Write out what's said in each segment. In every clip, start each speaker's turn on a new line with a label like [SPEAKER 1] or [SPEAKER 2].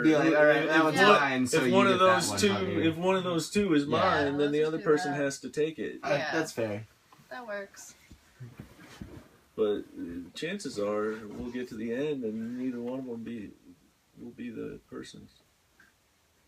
[SPEAKER 1] Be like, all right, that one's mine. So
[SPEAKER 2] if one of those two is mine, then the other person has to take it.
[SPEAKER 1] That's fair.
[SPEAKER 3] That works.
[SPEAKER 2] But chances are we'll get to the end and neither one of them will be the person's.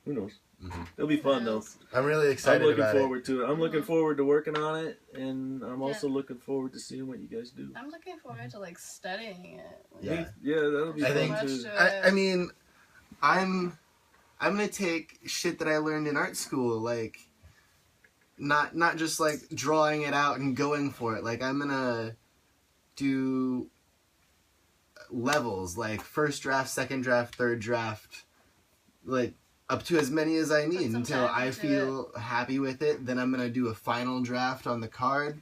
[SPEAKER 2] Who knows? Mm-hmm. It'll be fun though.
[SPEAKER 4] I'm really excited.
[SPEAKER 2] I'm looking forward to it. I'm looking forward to working on it, and I'm also looking forward to seeing what you guys do.
[SPEAKER 3] I'm looking forward to like studying it.
[SPEAKER 2] Yeah, that'll be fun too.
[SPEAKER 4] I mean, I'm gonna take shit that I learned in art school, like not just like drawing it out and going for it. Like I'm gonna do levels, like first draft, second draft, third draft, like up to as many as I need until I feel happy with it. Then I'm gonna do a final draft on the card.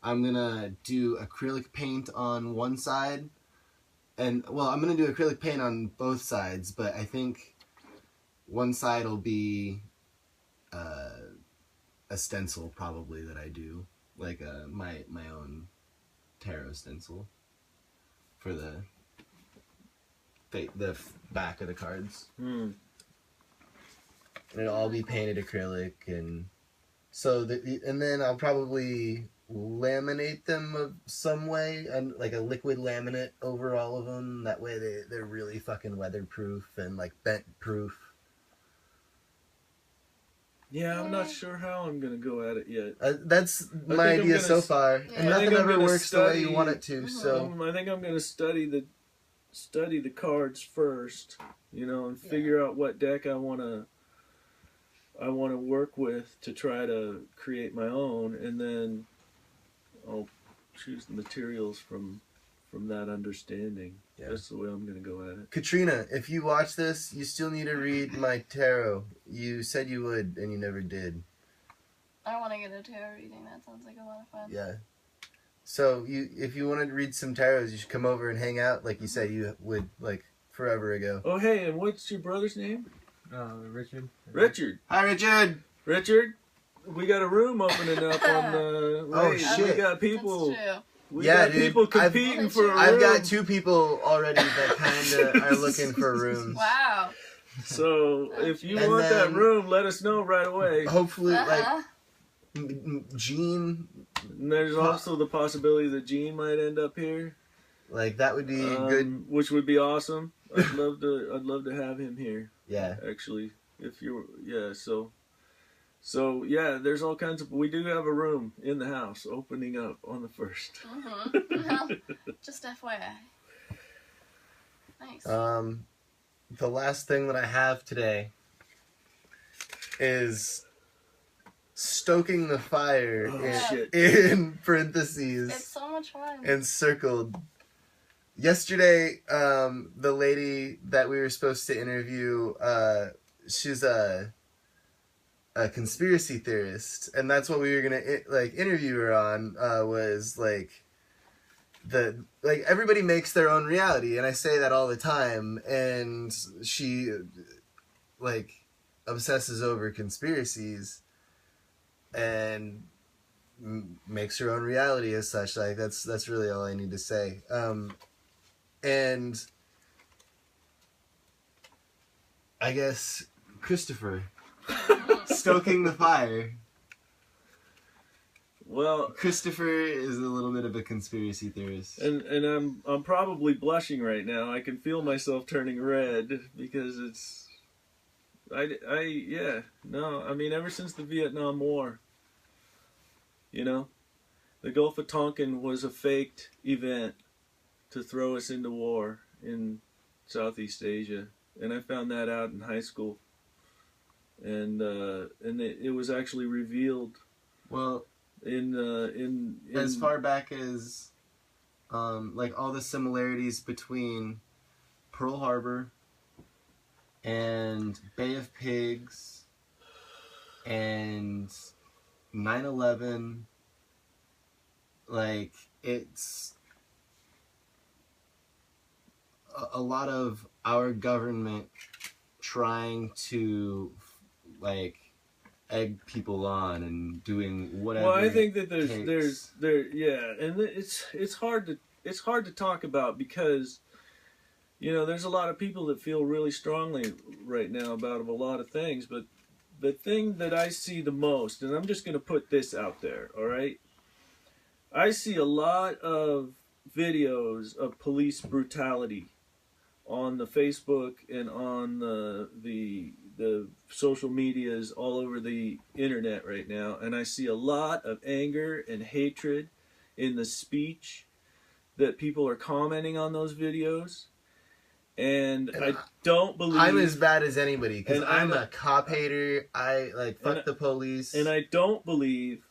[SPEAKER 4] I'm gonna do acrylic paint on one side. And, well, I'm going to do acrylic paint on both sides, but I think one side will be a stencil, probably, that I do. Like my own tarot stencil for the back of the cards. And it'll all be painted acrylic, and so and then I'll probably laminate them of some way, and like a liquid laminate over all of them. That way they're really fucking weatherproof and like bent proof.
[SPEAKER 2] Yeah, I'm not sure how I'm gonna go at it yet.
[SPEAKER 4] That's my idea so far, and nothing ever works the way you want it to. So
[SPEAKER 2] I think I'm gonna study the cards first, and figure out what deck I wanna work with to try to create my own, and then I'll choose the materials from that understanding. Yeah. That's the way I'm going to go at it.
[SPEAKER 4] Katrina, if you watch this, you still need to read my tarot. You said you would, and you never did.
[SPEAKER 3] I want to get a tarot reading. That sounds like a lot of fun.
[SPEAKER 4] Yeah. So if you wanted to read some tarots, you should come over and hang out like you said you would, like, forever ago.
[SPEAKER 2] Oh, hey, and what's your brother's name?
[SPEAKER 1] Richard.
[SPEAKER 2] Richard.
[SPEAKER 1] Hi, Richard.
[SPEAKER 2] Richard. We got a room opening up on the
[SPEAKER 4] Oh shit!
[SPEAKER 2] We got people.
[SPEAKER 3] That's true.
[SPEAKER 2] We got people competing for a room.
[SPEAKER 4] I've got 2 people already that kind of are looking for rooms.
[SPEAKER 3] Wow.
[SPEAKER 2] So if you want that room, let us know right away.
[SPEAKER 4] Hopefully, like Gene.
[SPEAKER 2] And there's also the possibility that Gene might end up here.
[SPEAKER 4] Like that would be good,
[SPEAKER 2] which would be awesome. I'd love to have him here.
[SPEAKER 4] Yeah.
[SPEAKER 2] Actually, So yeah, there's all kinds of. We do have a room in the house opening up on the 1st.
[SPEAKER 3] Well, just FYI. Nice.
[SPEAKER 4] The last thing that I have today is stoking the fire in parentheses.
[SPEAKER 3] It's so much fun.
[SPEAKER 4] Encircled. Yesterday, the lady that we were supposed to interview, she's a conspiracy theorist, and that's what we were gonna interview her on. Was everybody makes their own reality, and I say that all the time. And she obsesses over conspiracies and makes her own reality as such. Like that's really all I need to say. And I guess Christopher. Stoking the fire.
[SPEAKER 2] Well,
[SPEAKER 4] Christopher is a little bit of a conspiracy theorist,
[SPEAKER 2] and I'm probably blushing right now. I can feel myself turning red because it's ever since the Vietnam War, the Gulf of Tonkin was a faked event to throw us into war in Southeast Asia, and I found that out in high school. And it was actually revealed.
[SPEAKER 4] Well,
[SPEAKER 2] in
[SPEAKER 4] as far back as all the similarities between Pearl Harbor and Bay of Pigs and 9/11, it's a lot of our government trying to egg people on and doing whatever.
[SPEAKER 2] Well, I think that and it's hard to talk about because there's a lot of people that feel really strongly right now about a lot of things, but the thing that I see the most, and I'm just going to put this out there, all right? I see a lot of videos of police brutality on the Facebook and on the social medias all over the internet right now, and I see a lot of anger and hatred in the speech that people are commenting on those videos, and I don't believe
[SPEAKER 4] I'm as bad as anybody because I'm a cop hater. I fuck the police,
[SPEAKER 2] and I don't believe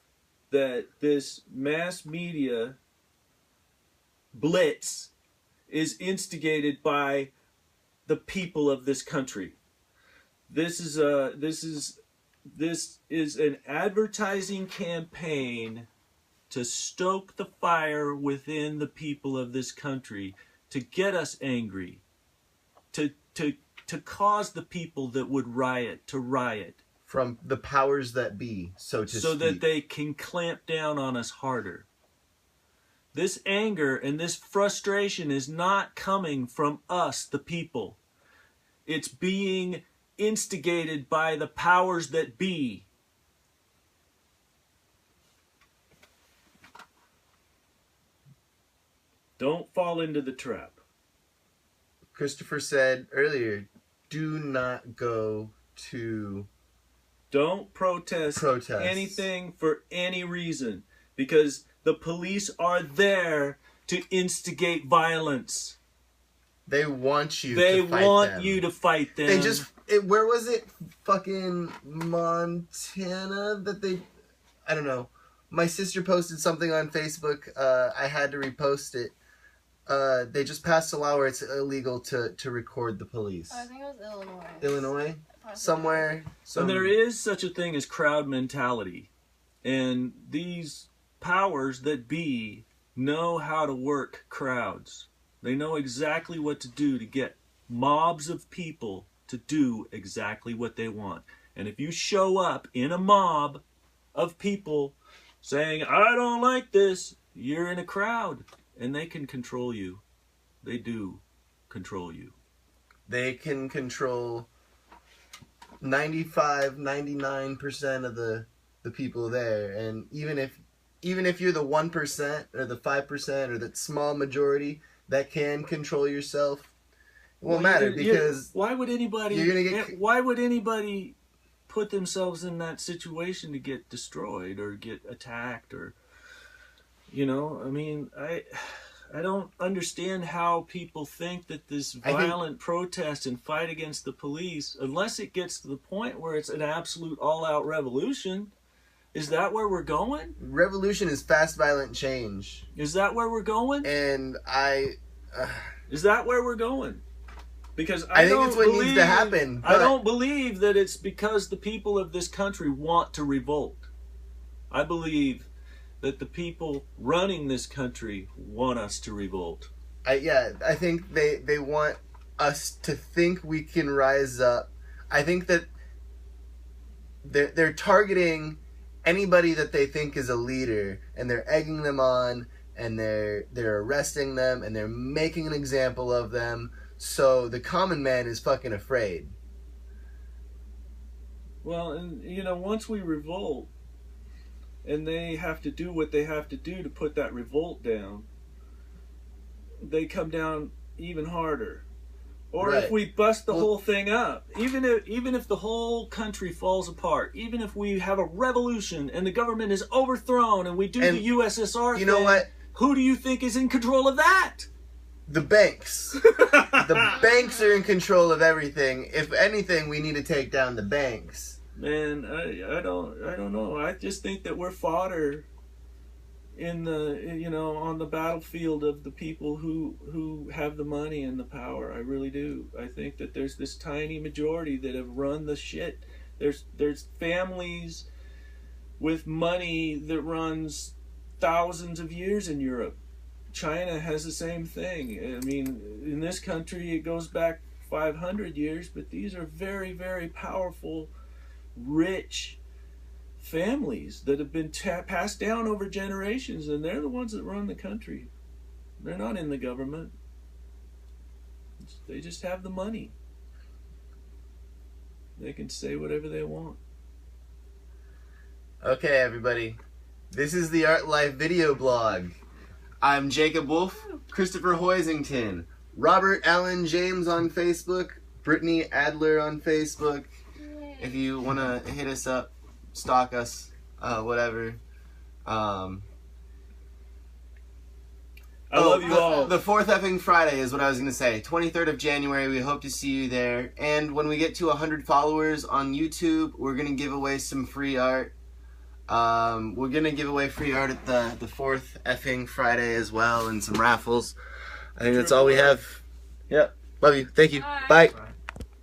[SPEAKER 2] that this mass media blitz is instigated by the people of this country. This is an advertising campaign to stoke the fire within the people of this country, to get us angry, to cause the people that would riot to riot.
[SPEAKER 4] From the powers that be, so
[SPEAKER 2] that they can clamp down on us harder. This anger and this frustration is not coming from us, the people. It's being instigated by the powers that be. Don't fall into the trap.
[SPEAKER 4] Christopher said earlier, do not go to...
[SPEAKER 2] Don't protest anything for any reason, because the police are there to instigate violence.
[SPEAKER 4] They want you
[SPEAKER 2] to fight them. They want you to fight them.
[SPEAKER 4] They just... where was it? Fucking Montana that they... I don't know. My sister posted something on Facebook. I had to repost it. They just passed a law where it's illegal to record the police.
[SPEAKER 3] Oh, I think it was Illinois.
[SPEAKER 4] Illinois? Somewhere.
[SPEAKER 2] And there is such a thing as crowd mentality. And these powers that be know how to work crowds. They know exactly what to do to get mobs of people to do exactly what they want. And if you show up in a mob of people saying, I don't like this, you're in a crowd. And they can control you. They do control you.
[SPEAKER 4] They can control 99% of the people there. And even if you're the 1% or the 5% or that small majority that can control yourself, it won't matter because
[SPEAKER 2] why would anybody put themselves in that situation to get destroyed or get attacked or I mean, I don't understand how people think that this violent protest and fight against the police, unless it gets to the point where it's an absolute all-out revolution. Is that where we're going?
[SPEAKER 4] Revolution is fast, violent change.
[SPEAKER 2] Is that where we're going?
[SPEAKER 4] And
[SPEAKER 2] is that where we're going? Because
[SPEAKER 4] I think it's what needs to happen.
[SPEAKER 2] I don't believe that it's because the people of this country want to revolt. I believe that the people running this country want us to revolt.
[SPEAKER 4] I think they want us to think we can rise up. I think that they're targeting anybody that they think is a leader, and they're egging them on, and they're arresting them, and they're making an example of them, so the common man is fucking afraid.
[SPEAKER 2] Well, and once we revolt, and they have to do what they have to do to put that revolt down, they come down even harder. Or
[SPEAKER 4] right.
[SPEAKER 2] If we bust the whole thing up, even if the whole country falls apart, even if we have a revolution and the government is overthrown and we do the USSR
[SPEAKER 4] you know
[SPEAKER 2] thing,
[SPEAKER 4] what?
[SPEAKER 2] Who do you think is in control of that?
[SPEAKER 4] The banks. The banks are in control of everything. If anything, we need to take down the banks.
[SPEAKER 2] Man, I don't know. I just think that we're fodder in the on the battlefield of the people who have the money and the power. I really do. I think that there's this tiny majority that have run the shit. There's families with money that runs thousands of years in Europe. China has the same thing. I mean, in this country it goes back 500 years, but these are very, very powerful, rich families that have been passed down over generations, and they're the ones that run the country. They're not in the government. They just have the money. They can say whatever they want.
[SPEAKER 4] Okay, everybody. This is the Art Life video blog. I'm Jacob Wolf, Christopher Hoisington, Robert Allen James on Facebook, Brittany Adler on Facebook. If you want to hit us up, stalk us, whatever.
[SPEAKER 2] I love you all.
[SPEAKER 4] The 4th effing Friday is what I was going to say. 23rd of January, we hope to see you there. And when we get to 100 followers on YouTube, we're going to give away some free art. We're going to give away free art at the 4th effing Friday as well, and some raffles. I think that's all we have. Yep. Love you. Thank you.
[SPEAKER 3] Bye.
[SPEAKER 4] Bye.
[SPEAKER 1] Bye.